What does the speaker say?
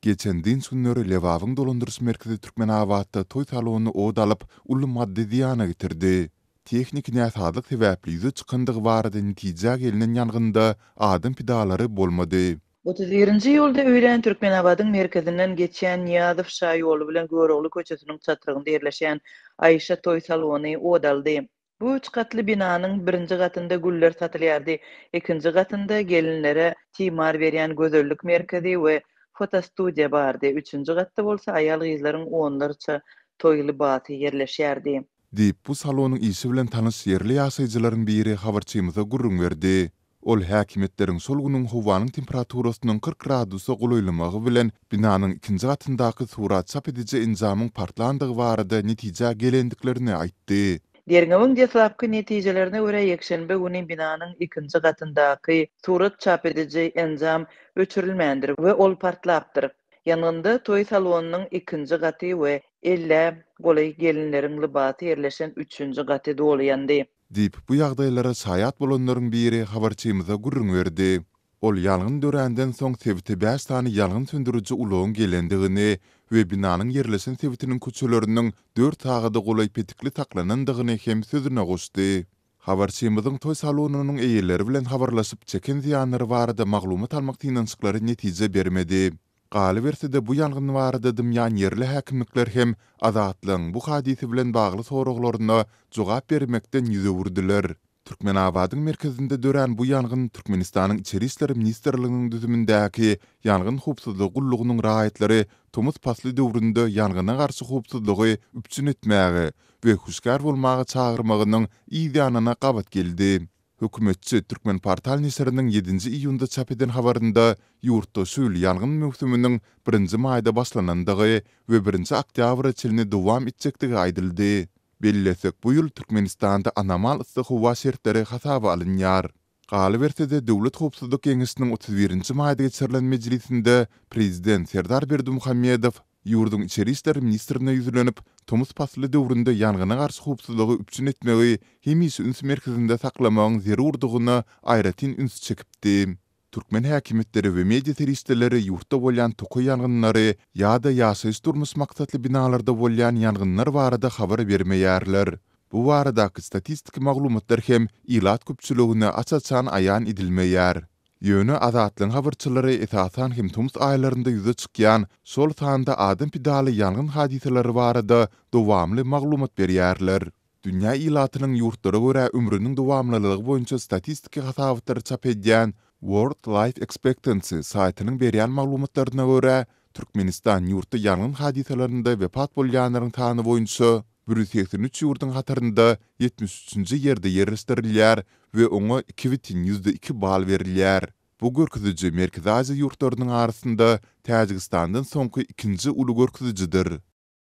Geçen dinç günleri Lewawyň dolandyrys merkezi Türkmenabadda toý salonyny od alyp uly maddi ziýana getirdi. Teknik näsadyk sebäpli ýüze çykandygy barada netije gelinen ýangynda adam pidalary bolmady. 31-nji ýylda öýlen Türkmenabadyň merkezinden geçýän Niýazow şaý ýoly bilen Görogly köçesiniň çatyrygynda ýerleşýän Aýşa toý salony odaldy. Bu 3 gatly binanyň birinji gatynda güller satylýardy, ikinji gatynda gelinlere timar berýän gözellik merkezi we fotostudiýa bardy, üçüncü gatda bolsa aýal gyzlaryň onlarça toý libaty ýerleşýärdi. Diýip bu salonyň isi bilen tanys ýerli ýaşaýjylaryň biri habarçymyza gurrun berdi. Ol häkimetleriň sol günüň howanyň temperaturasynyň 40 gradusa golaýlamagy bilen binanyň ikinji gatyndaky surat çap edici enzamyň partlandygy barada netije gelendiklerini aýtdy. Derňewiň deslapky netijelerine görä ýekşenbe güni binanyň ikinji gatyndaky surat çap edici enzam öçürilmändir we ol partlapdyr. Ýanynda toý salonynyň ikinji gaty we 50 golay gelinleriň libaty ýerleşen üçüncü gaty dolýandy. Diýip bu ýagdaýlara şaýat bolanlaryň biri habarçymyza gurrun berdi. Ol ýalgyn dörenden soň sebiti 5 tany ýalgyn söndürüji ulogyň gelendigini we binanyň ýerleşen sebitiniň köçeleriniň 4 tagyda golay petikli taklanandygyny hem sözüne goşdy. Habarçymyzyň toý salonynyň eýerleri bilen habarlaşyp çeken ziýanlary barada maglumat almak tynançyklary netije bermedi. Galy bersede bu ýalgyn barada dymýan ýerli häkimlikler hem azatlyň bu hadisy bilen bagly soraglaryna jogap bermekden ýüze wurdylar. Türkmenabadyň merkezinde dören bu ýalgyn Türkmenistanyň içeri işleri ministrliginiň düzümindäki ýalgyn howpsuzlygy gullugynyň raýatlary Tomuz pasly döwründe ýalgyna garşy howpsuzlygy üpçün etmäge we huskar bolmagy çagyrmagynyň ýa-da gabat geldi. Hökümetçi Türkmen Portal Nesriniň 7-nji iýunda çap eden habarynda ýurtda şol ýalgyn mewsumynyň 1-nji maýda başlanandygy we 1-nji oktýabra çylny dowam etjekdigi aýdyldy. Bellesek bu ýyl Türkmenistanda anomal yssyk howa şertleri hasaba alynýar. Galy bersede Döwlet Howpsuzlyk Geňeşiniň 31-nji maýda geçirilen mejlisinde prezident Serdar Berdimuhammedow ýurduň içeri işleri ministrine ýüzlenip Tomuz pasly döwründe ýangyna garşy howpsuzlygy üpçün etmegi hemis üns merkezinde saklamagyň zerurdygyna aýratyn üns çekipdi. Türkmen häkimetleri we media teristleri ýurtda bolýan toky ýangynlary ýa-da ýaşaýyş durmuş maksatly binalarda bolýan ýangynlar barada habar bermeýärler. Bu baradaky statistik maglumatlar hem ilat köpçüligine açaçan aýan edilmeýär. Ýöne azatlyň habarçylary esasan hem Tomuz aýlarynda ýüze çykýan sol sanda adam pidaly ýangyn hadiseleri barada dowamly maglumat berýärler. Dünýä ilatynyň ýurtlara görä ömrüniň dowamlylygy boýunça statistik hasabatlary çap edýän World Life Expectancy saýtynyň berýän maglumatlaryna görä Türkmenistan ýurtda ýangyn hadiselerinde wepat bolýanlaryň sany boýunça 183 ýurduň hatarynda 73-nji ýerde ýerleşdirilýär we oňa 2,2 bal berilýär. Bu görkeziji Merkezi Aziýa ýurtlarynyň arasynda Täjikistanyň soňky ikinji uly görkezijidir.